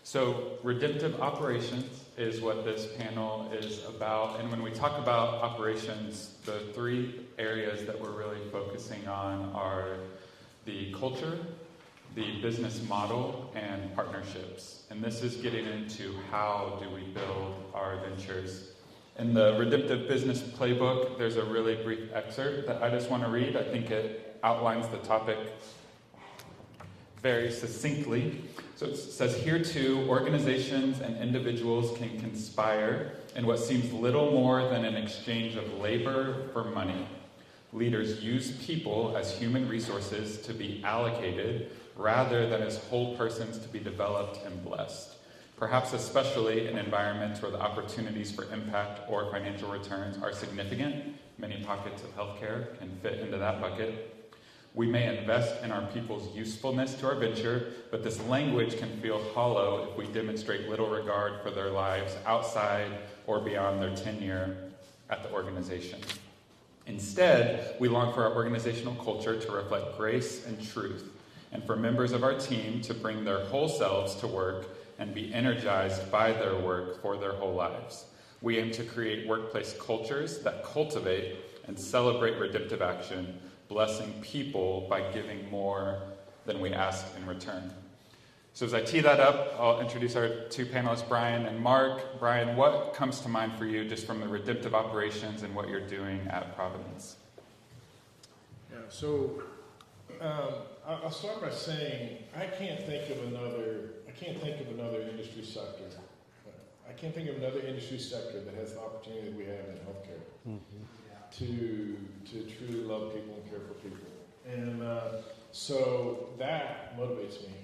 So redemptive operations is what this panel is about. And when we talk about operations, the three areas that we're really focusing on are the culture, the business model, and partnerships. And this is getting into how do we build our ventures. In the Redemptive Business Playbook, there's a really brief excerpt that I just want to read. I think it outlines the topic very succinctly. So it says, here too, organizations and individuals can conspire in what seems little more than an exchange of labor for money. Leaders use people as human resources to be allocated rather than as whole persons to be developed and blessed. Perhaps especially in environments where the opportunities for impact or financial returns are significant. Many pockets of healthcare can fit into that bucket. We may invest in our people's usefulness to our venture, but this language can feel hollow if we demonstrate little regard for their lives outside or beyond their tenure at the organization. Instead, we long for our organizational culture to reflect grace and truth, and for members of our team to bring their whole selves to work and be energized by their work for their whole lives. We aim to create workplace cultures that cultivate and celebrate redemptive action, blessing people by giving more than we ask in return. So as I tee that up, I'll introduce our two panelists, Brian and Mark. Brian, what comes to mind for you just from the redemptive operations and what you're doing at Providence? Yeah, so I'll start by saying I can't think of another industry sector. I can't think of another industry sector that has the opportunity that we have in healthcare to truly love people and care for people. And so that motivates me.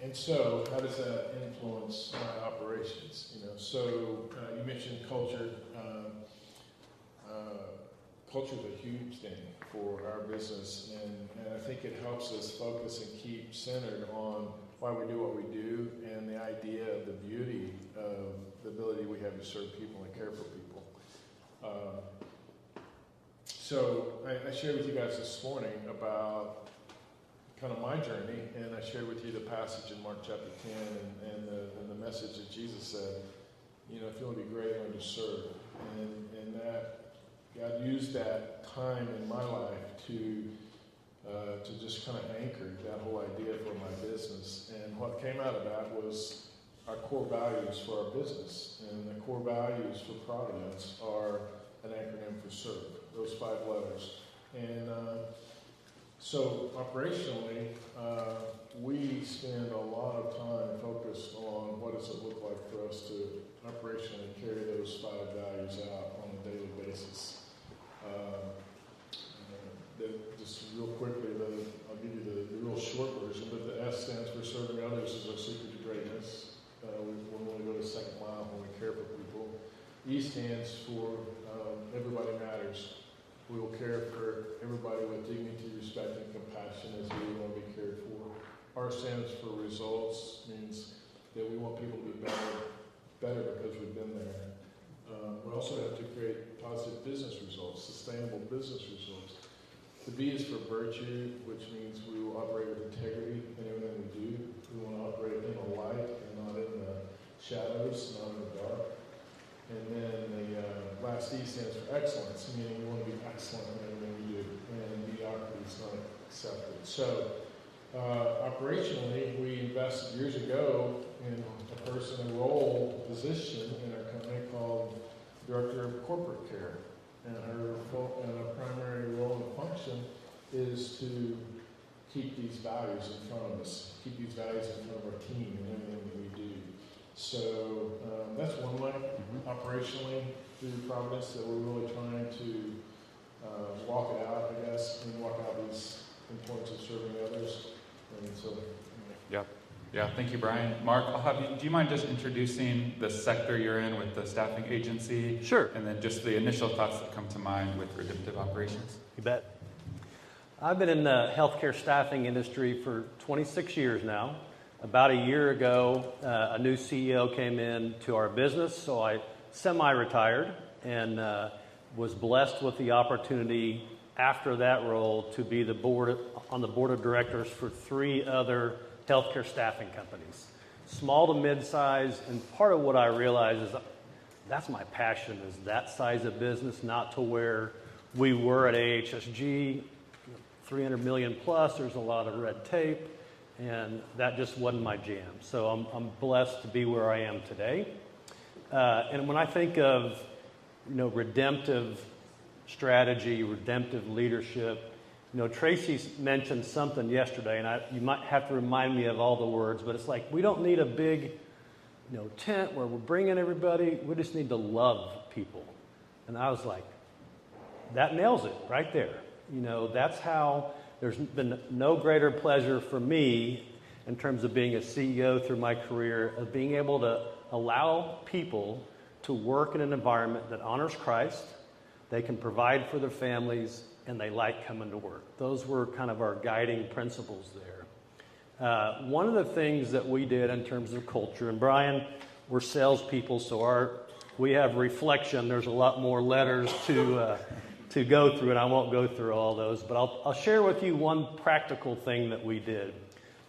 And so how does that influence my operations? So you mentioned culture. Culture is a huge thing for our business, and I think it helps us focus and keep centered on why we do what we do and the idea of the beauty of the ability we have to serve people and care for people. So I shared with you guys this morning about kind of my journey, and I shared with you the passage in Mark chapter 10 and the message that Jesus said, if you want to be great, learn to serve. And that God used that time in my life to just kind of anchor that whole idea for my business. And what came out of that was our core values for our business. And the core values for Providence are an acronym for SERVE, those 5 letters. And so operationally, we spend a lot of time focused on what does it look like for us to operationally carry those 5 values out on a daily basis. Just real quickly, I'll give you the real short version, but the S stands for serving others is our secret to greatness. We want to go the second mile when we care for people. E stands for everybody matters. We will care for everybody with dignity, respect, and compassion as we want to be cared for. R stands for results, means that we want people to be better because we've been there. We also have to create positive business results, sustainable business results. The B is for virtue, which means we will operate with integrity in everything we do. We want to operate in the light and not in the shadows, not in the dark. And then the last E stands for excellence, meaning we want to be excellent in everything we do, and mediocrity is not accepted. So operationally, we invested years ago in a person, a role, a position in our company called Director of Corporate Care. And her primary role and function is to keep these values in front of us, keep these values in front of our team and everything that we do. So that's one way, operationally, through Providence, that we're really trying to walk it out, I guess, and walk out these importance of serving others. And so, Yeah, thank you, Brian. Mark, I'll have you. Do you mind just introducing the sector you're in with the staffing agency? Sure. And then just the initial thoughts that come to mind with redemptive operations. You bet. I've been in the healthcare staffing industry for 26 years now. About a year ago, a new CEO came in to our business, so I semi-retired and was blessed with the opportunity after that role to be on the board of directors for 3 other healthcare staffing companies, small to mid-size. And part of what I realized is that's my passion, is that size of business, not to where we were at AHSG, 300 million plus. There's a lot of red tape, and that just wasn't my jam. So I'm blessed to be where I am today. And when I think of, redemptive strategy, redemptive leadership, Tracy mentioned something yesterday, and you might have to remind me of all the words, but it's like we don't need a big, tent where we're bringing everybody. We just need to love people. And I was like, that nails it right there. That's how there's been no greater pleasure for me in terms of being a CEO through my career, of being able to allow people to work in an environment that honors Christ, they can provide for their families, and they like coming to work. Those were kind of our guiding principles there. One of the things that we did in terms of culture, and Brian, we're salespeople, so we have reflection. There's a lot more letters to go through, and I won't go through all those, but I'll share with you one practical thing that we did.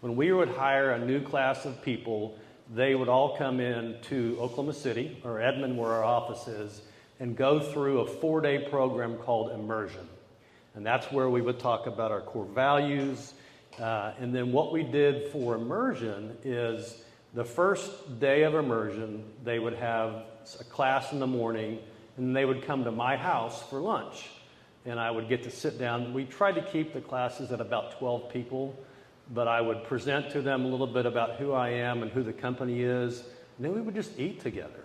When we would hire a new class of people, they would all come in to Oklahoma City, or Edmond, where our office is, and go through a 4-day program called Immersion. And that's where we would talk about our core values. And then what we did for Immersion is the first day of Immersion, they would have a class in the morning, and they would come to my house for lunch. And I would get to sit down. We tried to keep the classes at about 12 people, but I would present to them a little bit about who I am and who the company is, and then we would just eat together.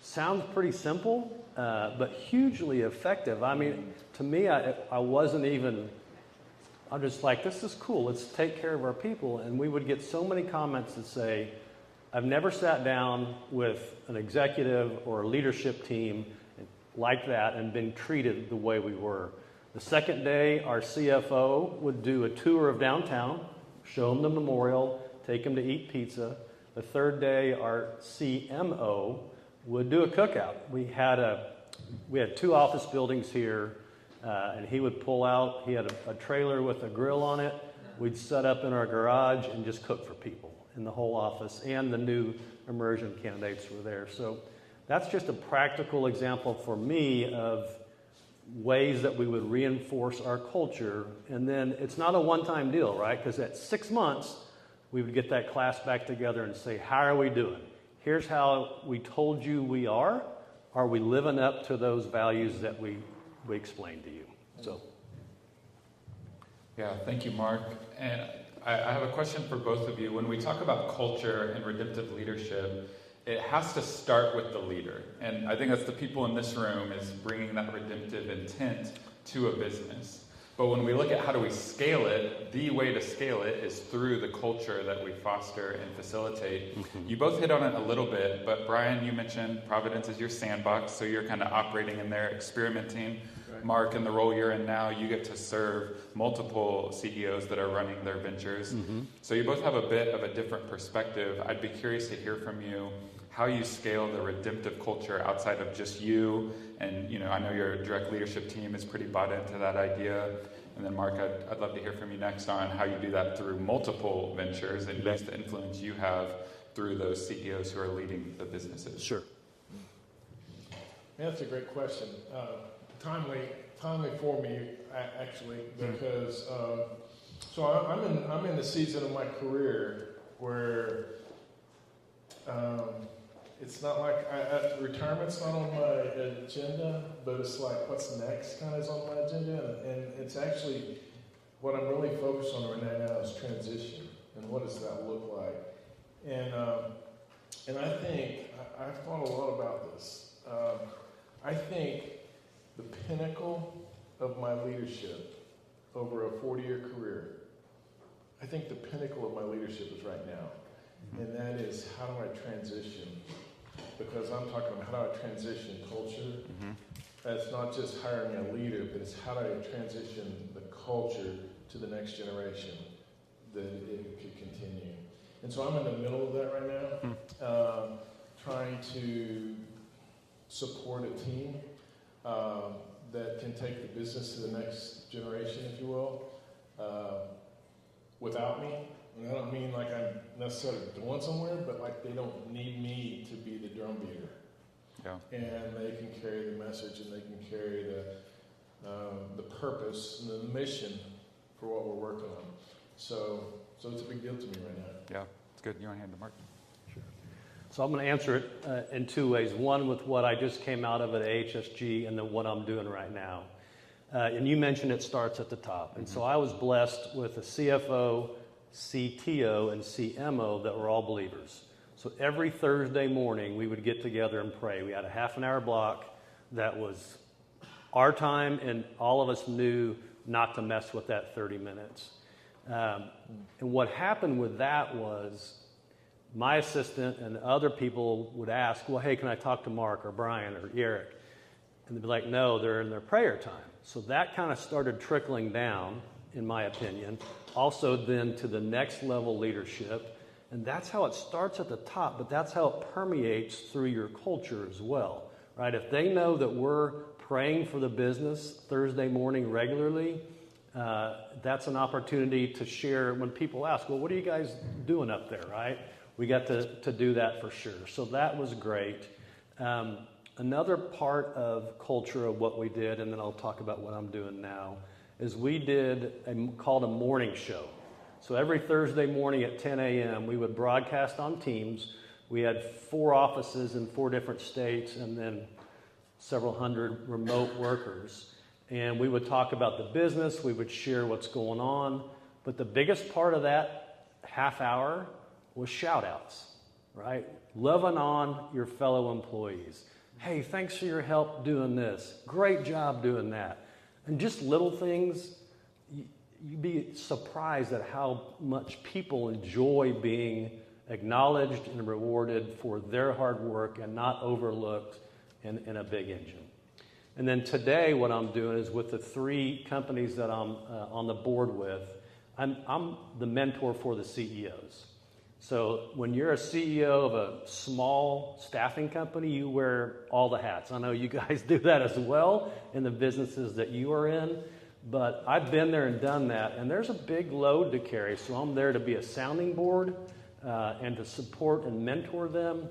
Sounds pretty simple, but hugely effective. I mean, to me, I wasn't even, I'm just like, this is cool. Let's take care of our people. And we would get so many comments that say, I've never sat down with an executive or a leadership team like that and been treated the way we were. The second day, our CFO would do a tour of downtown, show them the memorial, take them to eat pizza. The third day, our CMO would do a cookout. We had 2 office buildings here, and he would pull out, he had a trailer with a grill on it. We'd set up in our garage and just cook for people in the whole office, and the new immersion candidates were there. So that's just a practical example for me of ways that we would reinforce our culture. And then it's not a one-time deal, right? Because at 6 months, we would get that class back together and say, how are we doing? Here's how we told you we are. Are we living up to those values that we explained to you? So, yeah, thank you, Mark. And I have a question for both of you. When we talk about culture and redemptive leadership, it has to start with the leader. And I think that's the people in this room, is bringing that redemptive intent to a business. But when we look at how do we scale it, the way to scale it is through the culture that we foster and facilitate. Mm-hmm. You both hit on it a little bit, but Brian, you mentioned Providence is your sandbox, so you're kind of operating in there, experimenting. Right. Mark, in the role you're in now, you get to serve multiple CEOs that are running their ventures. Mm-hmm. So you both have a bit of a different perspective. I'd be curious to hear from you how you scale the redemptive culture outside of just you. And, I know your direct leadership team is pretty bought into that idea. And then, Mark, I'd love to hear from you next on how you do that through multiple ventures and use the influence you have through those CEOs who are leading the businesses. Sure. Yeah, that's a great question. Timely for me, actually, because so I'm in the season of my career where it's not like retirement's not on my agenda, but it's like what's next kind of is on my agenda, and it's actually what I'm really focused on right now is transition, and what does that look like? And I think I've thought a lot about this. I think the pinnacle of my leadership over a 40-year career, I think the pinnacle of my leadership is right now. And that is, how do I transition? Because I'm talking about how do I transition culture. Mm-hmm. That's not just hiring a leader, but it's how do I transition the culture to the next generation that it could continue. And so I'm in the middle of that right now, trying to support a team that can take the business to the next generation, if you will, without me. And I don't mean like I'm necessarily going somewhere, but like they don't need me to be the drum beater. Yeah. And they can carry the message, and they can carry the purpose and the mission for what we're working on. So it's a big deal to me right now. Yeah, it's good. You want to hand to Mark? Sure. So I'm going to answer it in two ways. One with what I just came out of at AHSG, and then what I'm doing right now. And you mentioned it starts at the top. And so I was blessed with a CFO, CTO, and CMO that were all believers. So every Thursday morning, we would get together and pray. We had a half-an-hour block that was our time, and all of us knew not to mess with that 30 minutes. And what happened with that was my assistant and other people would ask, well, hey, can I talk to Mark or Brian or Eric? And they'd be like, no, they're in their prayer time. So that kind of started trickling down, in my opinion, also then to the next level leadership. And that's how it starts at the top, but that's how it permeates through your culture as well, right? If they know that we're praying for the business Thursday morning regularly, that's an opportunity to share when people ask, well, what are you guys doing up there, right? We got to do that for sure. So that was great. Another part of culture of what we did, and then I'll talk about what I'm doing now, is we did called a morning show. So every Thursday morning at 10 a.m., we would broadcast on Teams. We had 4 offices in 4 different states and then several hundred remote workers. And we would talk about the business. We would share what's going on. But the biggest part of that half hour was shout-outs, right? Loving on your fellow employees. Hey, thanks for your help doing this. Great job doing that. And just little things. You'd be surprised at how much people enjoy being acknowledged and rewarded for their hard work and not overlooked in a big engine. And then today what I'm doing is with the 3 companies that I'm on the board with, I'm the mentor for the CEOs. So when you're a CEO of a small staffing company, you wear all the hats. I know you guys do that as well in the businesses that you are in. But I've been there and done that, and there's a big load to carry, so I'm there to be a sounding board and to support and mentor them,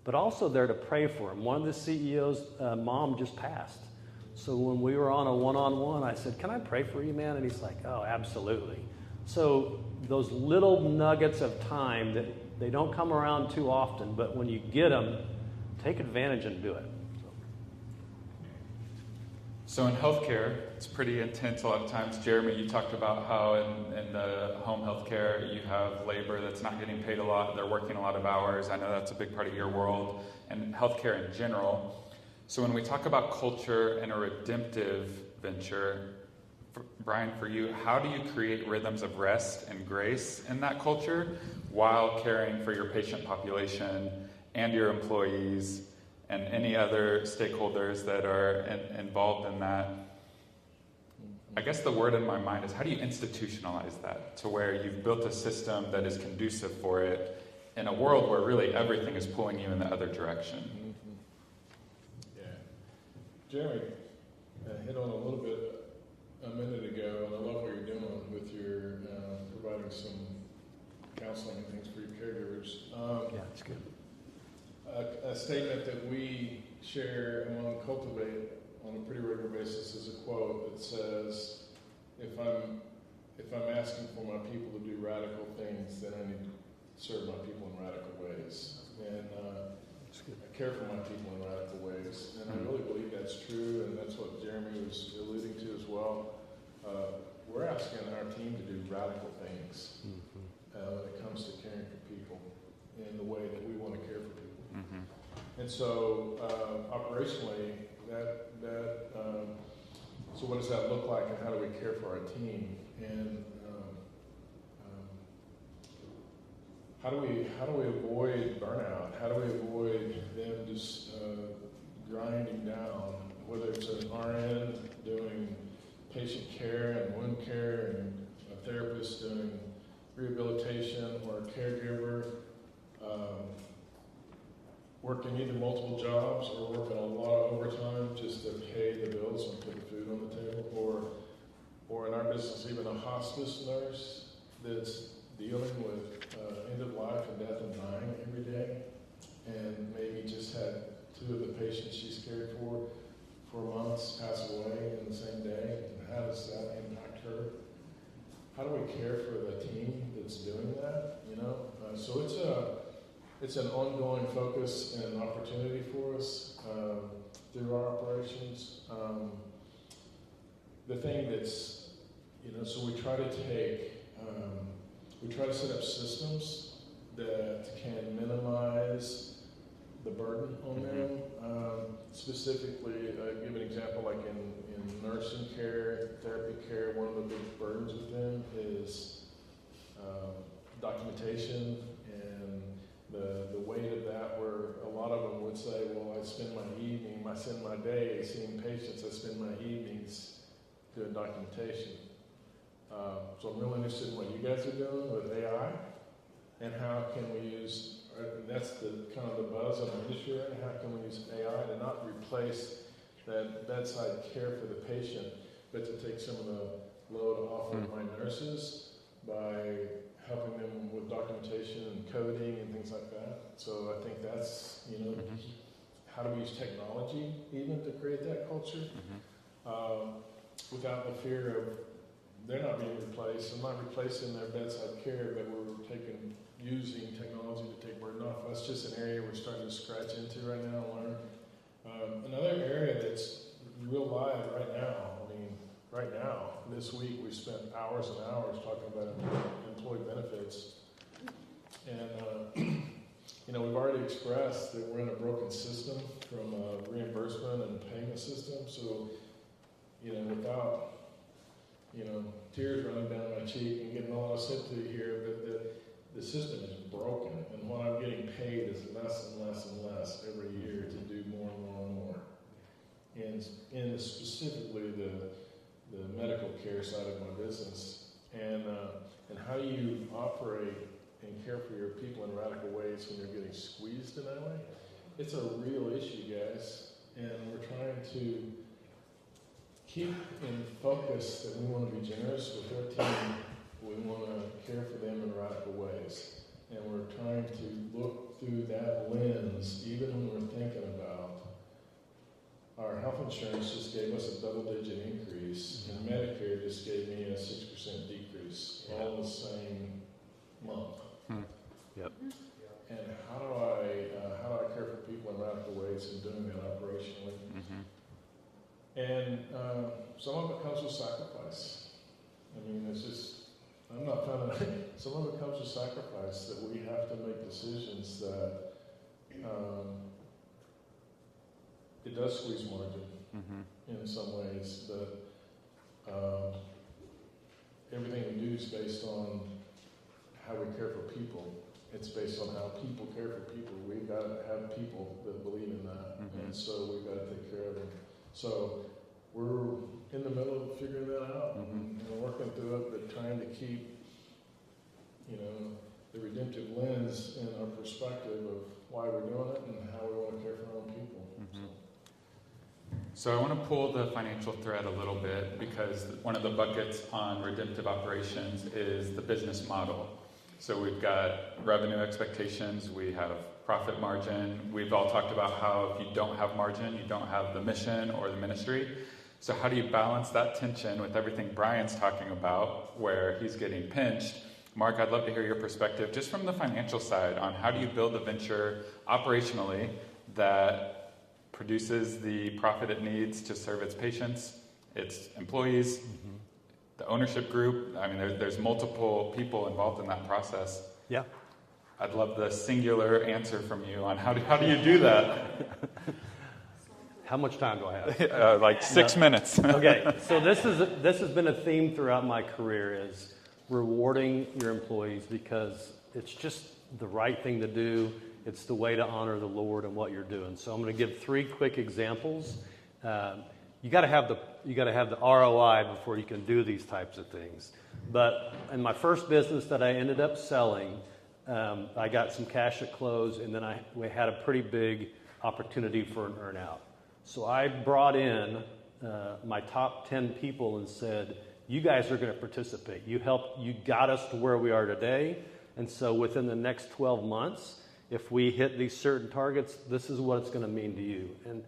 but also there to pray for them. One of the CEOs' mom just passed. So when we were on a one-on-one, I said, can I pray for you, man? And he's like, oh, absolutely. So those little nuggets of time that they don't come around too often, but when you get them, take advantage and do it. So in healthcare, it's pretty intense a lot of times. Jeremy, you talked about how in the home healthcare you have labor that's not getting paid a lot. They're working a lot of hours. I know that's a big part of your world and healthcare in general. So when we talk about culture and a redemptive venture, Brian, for you, how do you create rhythms of rest and grace in that culture while caring for your patient population and your employees and any other stakeholders that are involved in that? I guess the word in my mind is, how do you institutionalize that to where you've built a system that is conducive for it in a world where really everything is pulling you in the other direction? Yeah. Jeremy hit on a little bit a minute ago, and I love what you're doing with your providing some counseling and things for your caregivers. Yeah, that's good. A statement that we share among Cultivate on a pretty regular basis is a quote that says, if I'm asking for my people to do radical things, then I need to serve my people in radical ways. And I care for my people in radical ways. And I really believe that's true, and that's what Jeremy was alluding to as well. We're asking our team to do radical things when it comes to caring for people in the way that we want to care for people. Mm-hmm. And so operationally, so what does that look like, and how do we care for our team? And how do we avoid burnout? How do we avoid them just grinding down? Whether it's an RN doing patient care and wound care, and a therapist doing rehabilitation, or a caregiver working either multiple jobs or working a lot of overtime just to pay the bills and put the food on the table, or in our business, even a hospice nurse that's dealing with end of life and death and dying every day, and maybe just had 2 of the patients she's cared for months pass away in the same day, and how does that impact her? How do we care for the team that's doing that? So it's an ongoing focus and opportunity for us through our operations. The thing that's, so we try to set up systems that can minimize the burden on them. Specifically, give an example, like in nursing care, therapy care, one of the big burdens with them is documentation and the weight of that, where a lot of them would say, well, I spend my day seeing patients, I spend my evenings doing documentation. So I'm really interested in what you guys are doing with AI, and how can we use, that's the kind of the buzz of the industry right now, how can we use AI to not replace that bedside care for the patient, but to take some of the load off of my nurses by helping them with documentation and coding and things like that. So I think that's, how do we use technology even to create that culture without the fear of they're not being replaced. I'm not replacing their bedside care, but we're using technology to take burden off. That's just an area we're starting to scratch into right now and learn. Another area that's real live right now, this week we spent hours and hours talking about employee benefits. And, we've already expressed that we're in a broken system from a reimbursement and payment system. So, without, tears running down my cheek and getting all sympathy here, but the system is broken. And what I'm getting paid is less and less and less every year to do more and more and more. And specifically the medical care side of my business. And how you operate and care for your people in radical ways when you're getting squeezed in that way. It's a real issue, guys. And we're trying to keep in focus that we want to be generous with our team. We want to care for them in radical ways. And we're trying to look through that lens, even when we're thinking about our health insurance just gave us a double-digit increase, and Medicare just gave me a 6% decrease, all the same month. Yep. And how do I care for people in radical ways and doing that operationally? And some of it comes with sacrifice. It's just, I'm not trying to, some of it comes with sacrifice, that we have to make decisions that it does squeeze margin in some ways, but everything we do is based on how we care for people. It's based on how people care for people. We've got to have people that believe in that, and so we've got to take care of them. So we're in the middle of figuring that out and working through it, but trying to keep, the redemptive lens in our perspective of why we're doing it and how we want to care for our own people. So I want to pull the financial thread a little bit, because one of the buckets on redemptive operations is the business model. So we've got revenue expectations, we have profit margin. We've all talked about how if you don't have margin, you don't have the mission or the ministry. So how do you balance that tension with everything Brian's talking about, where he's getting pinched? Mark, I'd love to hear your perspective just from the financial side on how do you build a venture operationally that produces the profit it needs to serve its patients, its employees, the ownership group. There's multiple people involved in that process. Yeah. I'd love the singular answer from you on how do you do that? How much time do I have? Like 6 minutes. Okay, so this has been a theme throughout my career, is rewarding your employees, because it's just the right thing to do. It's the way to honor the Lord and what you're doing. So I'm going to give 3 quick examples. You got to have the ROI before you can do these types of things. But in my first business that I ended up selling, I got some cash at close, and then we had a pretty big opportunity for an earnout. So I brought in my top 10 people and said, you guys are going to participate. You got us to where we are today. And so within the next 12 months, if we hit these certain targets, this is what it's going to mean to you. And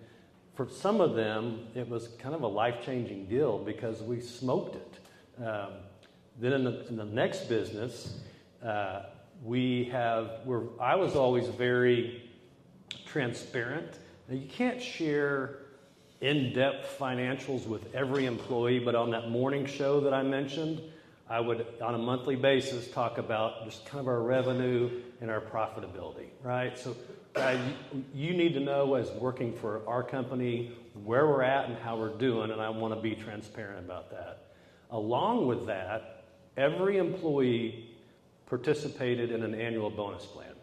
for some of them, it was kind of a life-changing deal because we smoked it. Then in the next business, I was always very transparent. Now, you can't share in-depth financials with every employee, but on that morning show that I mentioned, I would, on a monthly basis, talk about just kind of our revenue and our profitability, right? So you need to know, as working for our company, where we're at and how we're doing, and I want to be transparent about that. Along with that, every employee participated in an annual bonus plan,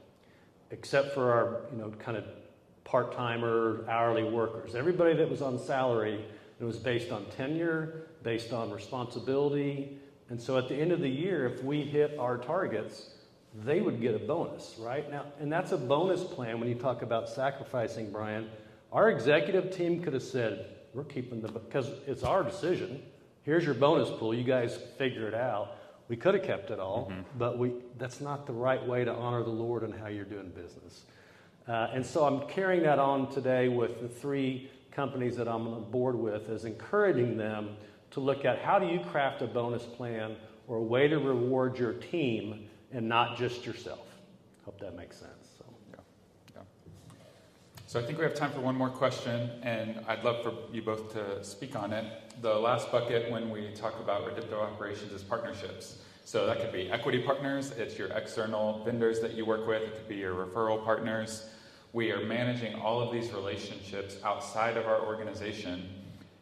except for our, kind of part-timer, hourly workers. Everybody that was on salary, it was based on tenure, based on responsibility. And so at the end of the year, if we hit our targets, they would get a bonus, right? Now, and that's a bonus plan when you talk about sacrificing, Brian. Our executive team could have said, we're keeping because it's our decision. Here's your bonus pool. You guys figure it out. We could have kept it all, but that's not the right way to honor the Lord and how you're doing business. And so I'm carrying that on today with the 3 companies that I'm on board with, is encouraging them to look at how do you craft a bonus plan or a way to reward your team and not just yourself. Hope that makes sense. Yeah. So I think we have time for one more question, and I'd love for you both to speak on it. The last bucket when we talk about redemptive operations is partnerships. So that could be equity partners, it's your external vendors that you work with, it could be your referral partners. We are managing all of these relationships outside of our organization.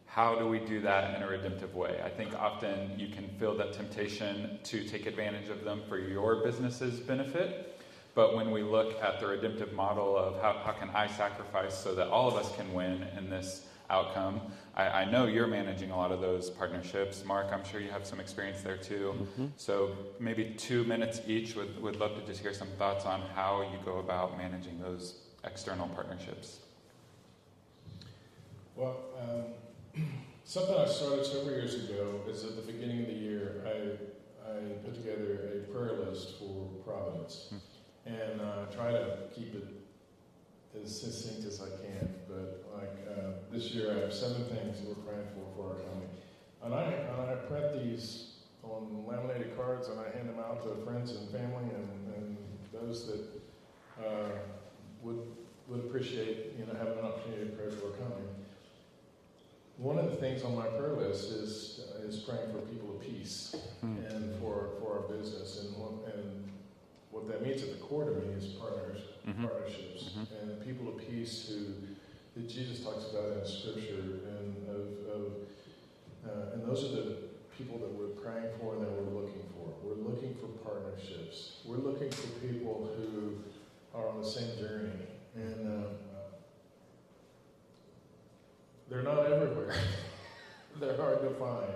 How do we do that in a redemptive way? I think often you can feel that temptation to take advantage of them for your business's benefit. But when we look at the redemptive model of how can I sacrifice so that all of us can win in this outcome, I know you're managing a lot of those partnerships. Mark, I'm sure you have some experience there too. So maybe 2 minutes each. Would love to just hear some thoughts on how you go about managing those external partnerships. Well, something I started several years ago is at the beginning of the year, I put together a prayer list for Providence. And try to keep it as succinct as I can. But this year I have 7 things that we're praying for our county. And I print these on laminated cards and I hand them out to friends and family and those that would appreciate having an opportunity to pray for our county. One of the things on my prayer list is praying for people of peace and for our business and what that means at the core to me is partnerships, and people of peace that Jesus talks about in Scripture, and those are the people that we're praying for and that we're looking for. We're looking for partnerships. We're looking for people who are on the same journey, and they're not everywhere. They're hard to find,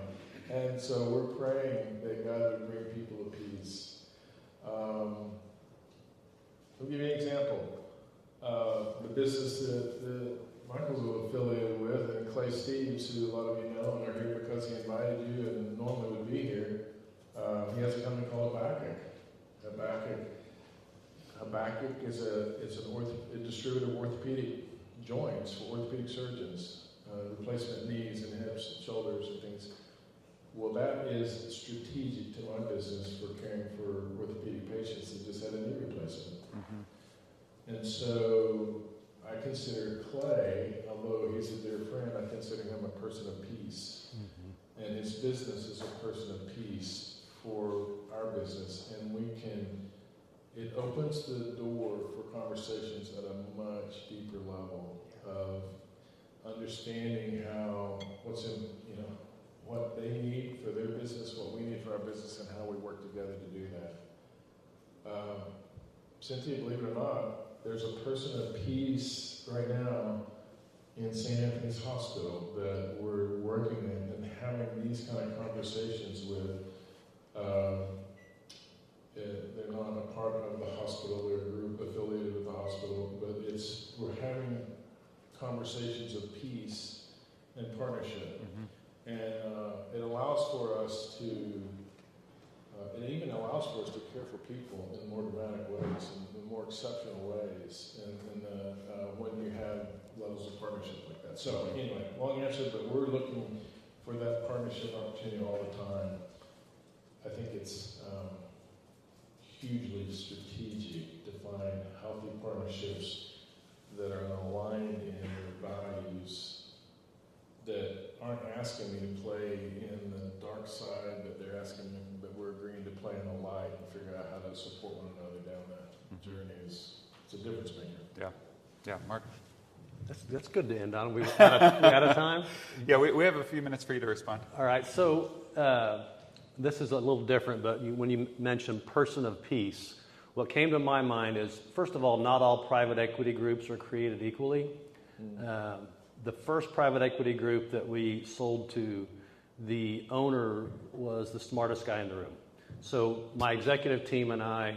and so we're praying that God would bring people of peace. I'll give you an example. The business that Michael's affiliated with, and Clay Steves, who a lot of you know and are here because he invited you and normally would be here, he has a company called Habakkuk is a distributor of orthopedic joints for orthopedic surgeons, replacement knees and hips and shoulders and things. Well, that is strategic to my business for caring for orthopedic patients that just had a knee replacement. And so I consider Clay, although he's a dear friend, I consider him a person of peace. And his business is a person of peace for our business. And it opens the door for conversations at a much deeper level of understanding what they need for their business, what we need for our business, and how we work together to do that. Cynthia, believe it or not, there's a person of peace right now in St. Anthony's Hospital that we're working with and having these kind of conversations with. They're not a part of the hospital, they're a group affiliated with the hospital, but we're having conversations of peace and partnership. And it allows for us to, it even allows for us to care for people in more dramatic ways and in more exceptional ways, and when you have levels of partnership like that. So anyway, long answer, but we're looking for that partnership opportunity all the time. I think it's hugely strategic to find healthy partnerships that are aligned in their values, that aren't asking me to play in the dark side, but they're asking me, but we're agreeing to play in the light and figure out how to support one another down that journey. It's a difference maker. Yeah, Mark? That's good to end on. We out of time? Yeah, we have a few minutes for you to respond. All right, so this is a little different, but when you mentioned person of peace, what came to my mind is, first of all, not all private equity groups are created equally. The first private equity group that we sold to, the owner was the smartest guy in the room. So my executive team and I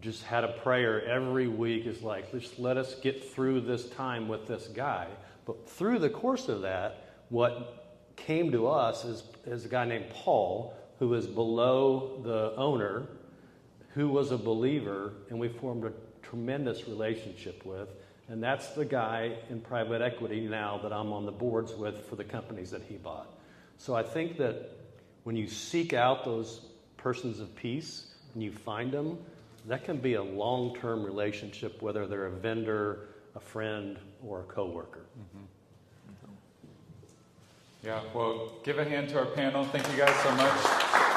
just had a prayer every week, is like, just let us get through this time with this guy. But through the course of that, what came to us is a guy named Paul, who is below the owner, who was a believer, and we formed a tremendous relationship with. And that's the guy in private equity now that I'm on the boards with for the companies that he bought. So I think that when you seek out those persons of peace and you find them, that can be a long-term relationship, whether they're a vendor, a friend, or a coworker. Mm-hmm. Yeah, well, give a hand to our panel. Thank you guys so much.